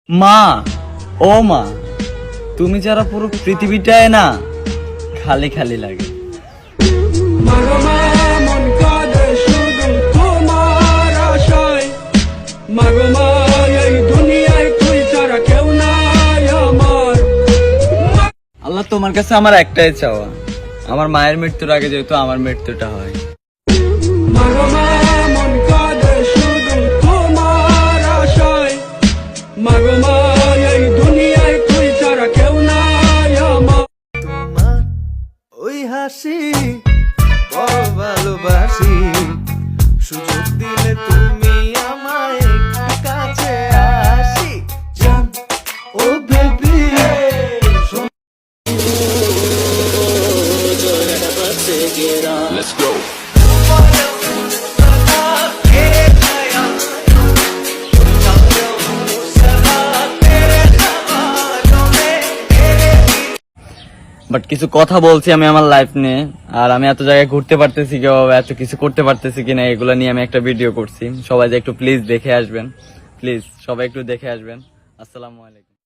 মা, ও মা, তুমি যারা পুরো পৃথিবীটায় না খালি খালি লাগে। আল্লাহ, তোমার কাছে আমার একটাই চাওয়া, আমার মায়ের মৃত্যুর আগে যেহেতু আমার মৃত্যুটা হয়। ওই হাসি বড় ভালোবাসি, সুযোগ দিলে তুমি আমায় কাছে আসি জান, ও বেবি Let's go. বাট কিছু কথা বলছি আমি আমার লাইফ নিয়ে, আর আমি এত জায়গায় ঘুরতে পারতেছি কিভাবে, এত কিছু করতে পারতেছি কিনা, এগুলো নিয়ে আমি একটা ভিডিও করছি। সবাই যে একটু প্লিজ দেখে আসবেন, প্লিজ সবাই একটু দেখে আসবেন। আসসালামু আলাইকুম।